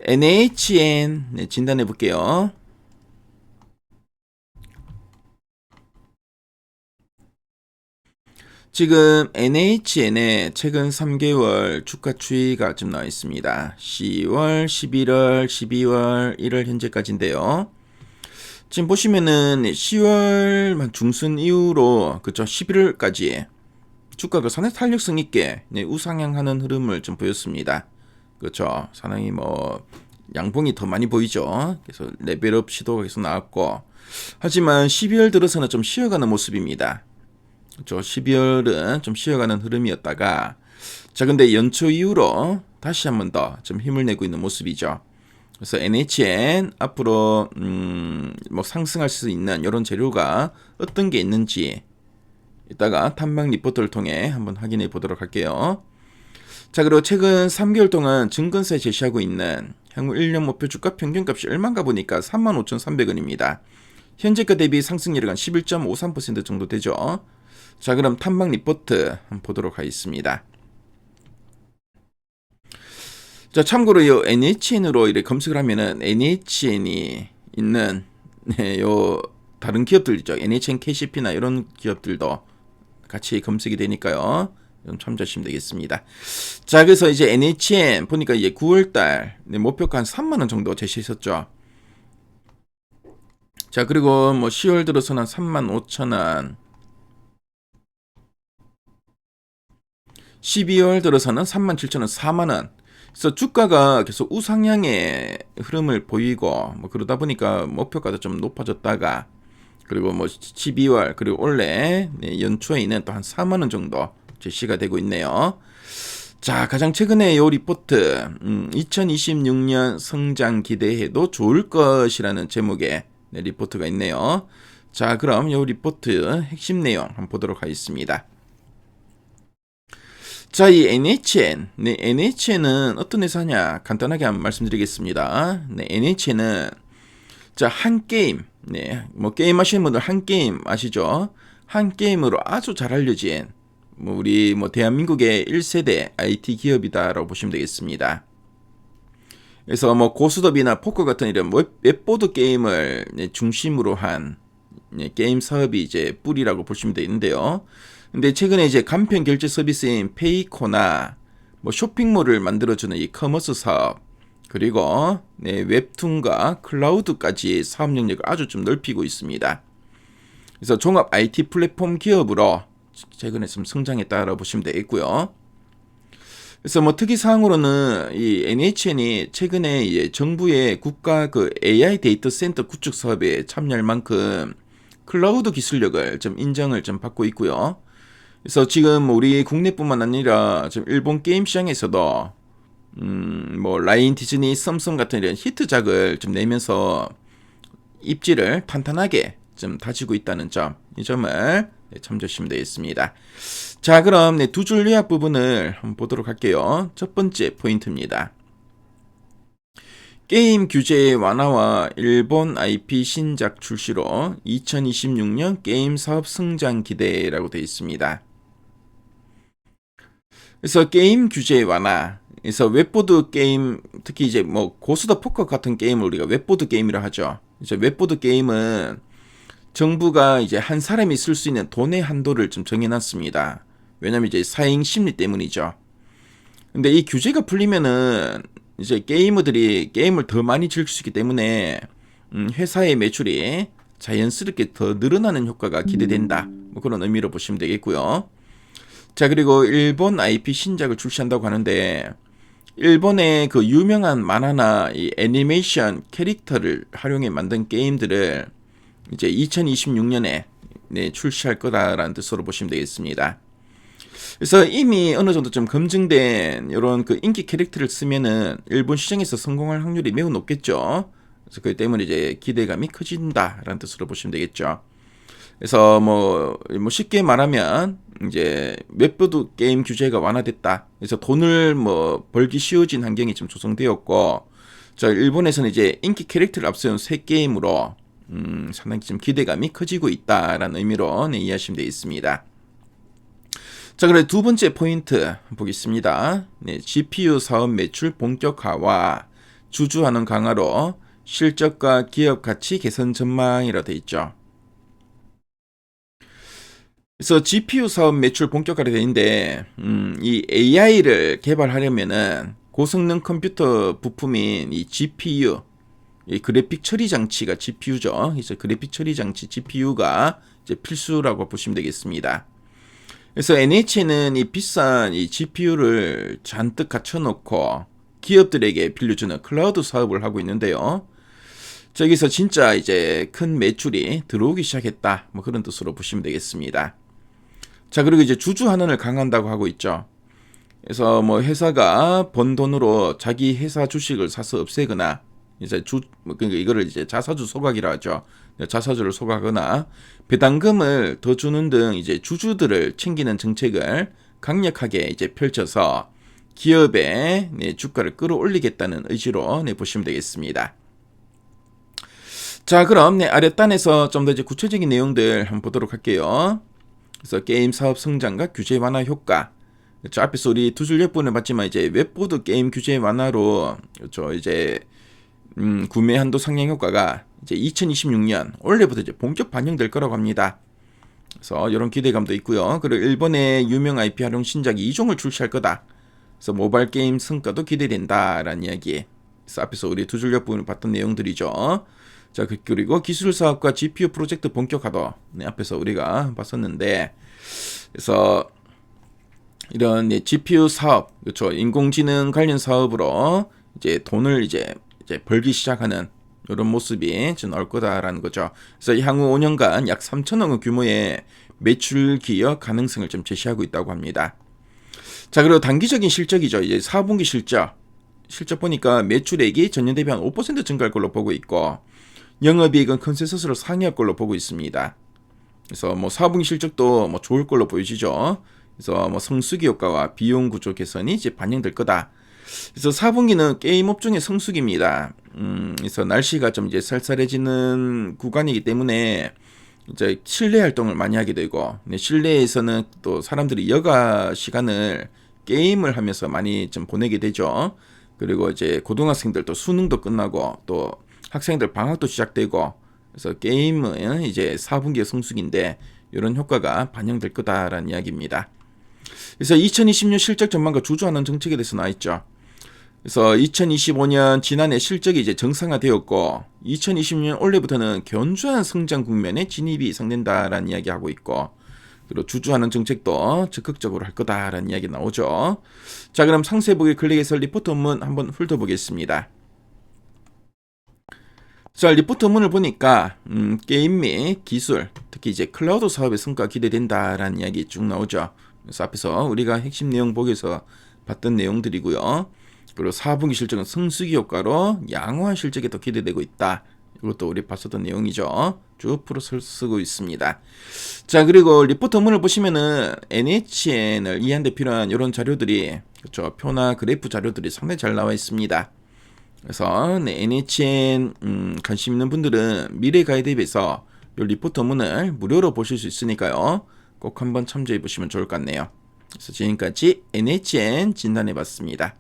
NHN 네, 진단해 볼게요. 지금 NHN의 최근 3개월 주가 추이가 좀 나와 있습니다. 10월, 11월, 12월, 1월 현재까지인데요. 지금 보시면은 10월 중순 이후로 그쵸 11월까지 주가가 상당히 탄력성 있게 우상향하는 흐름을 좀 보였습니다. 그렇죠. 상당히 뭐 양봉이 더 많이 보이죠. 그래서 레벨업 시도가 계속 나왔고, 하지만 12월 들어서는 좀 쉬어가는 모습입니다. 그렇죠. 12월은 좀 쉬어가는 흐름이었다가, 자 근데 연초 이후로 다시 한번 더 좀 힘을 내고 있는 모습이죠. 그래서 NHN 앞으로 뭐 상승할 수 있는 이런 재료가 어떤 게 있는지 이따가 탐방 리포트를 통해 한번 확인해 보도록 할게요. 자, 그리고 최근 3개월 동안 증권사에 제시하고 있는 향후 1년 목표 주가 평균값이 얼마인가 보니까 35,300원입니다. 현재가 대비 상승률이 한 11.53% 정도 되죠. 자, 그럼 탐방 리포트 한번 보도록 하겠습니다. 자, 참고로 이 NHN으로 이렇게 검색을 하면은 NHN이 있는 요 다른 기업들 있죠. NHN KCP나 이런 기업들도 같이 검색이 되니까요. 좀 참조하시면 되겠습니다. 자, 그래서 이제 NHN 보니까 이제 9월달 목표가 한 3만원 정도 제시했었죠. 자, 그리고 뭐 10월 들어서는 35,000원, 12월 들어서는 37,000원, 4만원. 그래서 주가가 계속 우상향의 흐름을 보이고 뭐 그러다 보니까 목표가도 좀 높아졌다가, 그리고 뭐 12월 그리고 올해 연초에는 또 한 4만원 정도 제시가 되고 있네요. 자, 가장 최근에 이 리포트 2026년 성장 기대해도 좋을 것이라는 제목의 리포트가 있네요. 자, 그럼 이 리포트 핵심 내용 한번 보도록 하겠습니다. 자, 이 NHN, NHN은 어떤 회사냐 간단하게 한번 말씀드리겠습니다. NHN은 자, 한 게임, 뭐 게임 하시는 분들 한 게임 아시죠? 한 게임으로 아주 잘 알려진 뭐 우리 뭐 대한민국의 1세대 IT 기업이다라고 보시면 되겠습니다. 그래서 뭐 고스톱이나 포커 같은 이런 웹보드 게임을 중심으로 한 게임 사업이 이제 뿌리라고 보시면 되는데요. 근데 최근에 이제 간편 결제 서비스인 페이코나 뭐 쇼핑몰을 만들어주는 이 커머스 사업, 그리고 웹툰과 클라우드까지 사업 영역을 아주 좀 넓히고 있습니다. 그래서 종합 IT 플랫폼 기업으로 최근에 좀 성장했다라고 보시면 되겠고요. 그래서 뭐 특이사항으로는 이 NHN이 최근에 이제 정부의 국가 그 AI 데이터 센터 구축 사업에 참여할 만큼 클라우드 기술력을 좀 인정을 좀 받고 있고요. 그래서 지금 우리 국내뿐만 아니라 지금 일본 게임 시장에서도 뭐 라인, 디즈니, 썸썸 같은 이런 히트작을 좀 내면서 입지를 탄탄하게 좀 다지고 있다는 점, 이 점을 참조하시면 되겠습니다. 자, 그럼 두 줄 요약 부분을 한번 보도록 할게요. 첫 번째 포인트입니다. 게임 규제 완화와 일본 IP 신작 출시로 2026년 게임 사업 성장 기대라고 되어 있습니다. 그래서 게임 규제 완화, 그래서 웹보드 게임, 특히 이제 뭐 고스톱 포커 같은 게임을 우리가 웹보드 게임이라 하죠. 이제 웹보드 게임은 정부가 이제 한 사람이 쓸 수 있는 돈의 한도를 좀 정해놨습니다. 왜냐면 이제 사행 심리 때문이죠. 근데 이 규제가 풀리면은 이제 게이머들이 게임을 더 많이 즐길 수 있기 때문에 회사의 매출이 자연스럽게 더 늘어나는 효과가 기대된다. 뭐 그런 의미로 보시면 되겠고요. 자, 그리고 일본 IP 신작을 출시한다고 하는데, 일본의 그 유명한 만화나 이 애니메이션 캐릭터를 활용해 만든 게임들을 이제 2026년에 출시할 거다라는 뜻으로 보시면 되겠습니다. 그래서 이미 어느 정도 좀 검증된 이런 그 인기 캐릭터를 쓰면은 일본 시장에서 성공할 확률이 매우 높겠죠. 그래서 그 때문에 이제 기대감이 커진다라는 뜻으로 보시면 되겠죠. 그래서 뭐 쉽게 말하면 이제 웹보드 게임 규제가 완화됐다. 그래서 돈을 뭐 벌기 쉬워진 환경이 좀 조성되었고, 저 일본에서는 이제 인기 캐릭터를 앞세운 새 게임으로 상당히 좀 기대감이 커지고 있다라는 의미로 이해하시면 되겠습니다. 자, 그래 두 번째 포인트 보겠습니다. GPU 사업 매출 본격화와 주주환원 강화로 실적과 기업 가치 개선 전망이라 돼 있죠. 그래서 GPU 사업 매출 본격화가 되는데 이 AI를 개발하려면은 고성능 컴퓨터 부품인 이 GPU, 이 그래픽 처리 장치가 GPU죠. 그래서 그래픽 처리 장치 GPU가 이제 필수라고 보시면 되겠습니다. 그래서 NHN은 이 비싼 이 GPU를 잔뜩 갖춰놓고 기업들에게 빌려주는 클라우드 사업을 하고 있는데요. 저기서 진짜 이제 큰 매출이 들어오기 시작했다. 뭐 그런 뜻으로 보시면 되겠습니다. 자, 그리고 이제 주주환원을 강화한다고 하고 있죠. 그래서 뭐 회사가 번 돈으로 자기 회사 주식을 사서 없애거나 이제 그러니까 이거를 이제 자사주 소각이라 하죠. 자사주를 소각하거나 배당금을 더 주는 등 이제 주주들을 챙기는 정책을 강력하게 이제 펼쳐서 기업의 주가를 끌어올리겠다는 의지로 보시면 되겠습니다. 자, 그럼 아랫단에서 좀 더 이제 구체적인 내용들 한번 보도록 할게요. 그래서 게임 사업 성장과 규제 완화 효과. 그렇죠. 앞에서 우리 두 줄 예본을 봤지만 이제 웹보드 게임 규제 완화로 그렇죠. 이제 구매 한도 상향 효과가 이제 2026년 올해부터 이제 본격 반영될 거라고 합니다. 그래서 이런 기대감도 있고요. 그리고 일본의 유명 IP 활용 신작이 2종을 출시할 거다. 그래서 모바일 게임 성과도 기대된다라는 이야기. 그래서 앞에서 우리 두 줄 예본을 봤던 내용들이죠. 자, 그리고 기술 사업과 GPU 프로젝트 본격화도 앞에서 우리가 봤었는데, 그래서 이런 GPU 사업, 그렇죠, 인공지능 관련 사업으로 이제 돈을 이제 벌기 시작하는 이런 모습이 나올 거다라는 거죠. 그래서 향후 5년간 약 3천억 원 규모의 매출 기여 가능성을 좀 제시하고 있다고 합니다. 자, 그리고 단기적인 실적이죠. 이제 4분기 실적 보니까 매출액이 전년 대비 한 5% 증가할 걸로 보고 있고, 영업이익은 컨센서스로 상회할 걸로 보고 있습니다. 그래서 뭐 4분기 실적도 뭐 좋을 걸로 보여지죠. 그래서 뭐 성수기 효과와 비용 구조 개선이 이제 반영될 거다. 그래서 4분기는 게임 업종의 성수기입니다. 그래서 날씨가 좀 이제 쌀쌀해지는 구간이기 때문에 이제 실내 활동을 많이 하게 되고, 실내에서는 또 사람들이 여가 시간을 게임을 하면서 많이 좀 보내게 되죠. 그리고 이제 고등학생들도 수능도 끝나고 또 학생들 방학도 시작되고, 그래서 게임은 이제 4분기의 성수기인데 이런 효과가 반영될 거다라는 이야기입니다. 그래서 2020년 실적 전망과 주주환원 정책에 대해서 나와 있죠. 그래서 2025년 지난해 실적이 이제 정상화되었고 2026년 올해부터는 견조한 성장 국면에 진입이 예상된다라는 이야기하고 있고, 그리고 주주환원 정책도 적극적으로 할 거다라는 이야기 나오죠. 자, 그럼 상세 보기 클릭해서 리포트 원문 한번 훑어보겠습니다. 자, 리포트 원문을 보니까 게임 및 기술, 특히 이제 클라우드 사업의 성과가 기대된다라는 이야기 쭉 나오죠. 그래서 앞에서 우리가 핵심 내용 보기에서 봤던 내용들이고요. 그리고 4분기 실적은 성수기 효과로 양호한 실적이 더 기대되고 있다. 이것도 우리 봤었던 내용이죠. 쭉 풀어 쓰고 있습니다. 자, 그리고 리포트 원문을 보시면은 NHN을 이해하는 데 필요한 이런 자료들이, 그렇죠, 표나 그래프 자료들이 상당히 잘 나와 있습니다. 그래서 NHN 관심 있는 분들은 미래 가이드앱에서 이 리포트 원문을 무료로 보실 수 있으니까요. 꼭 한번 참조해 보시면 좋을 것 같네요. 그래서 지금까지 NHN 진단해 봤습니다.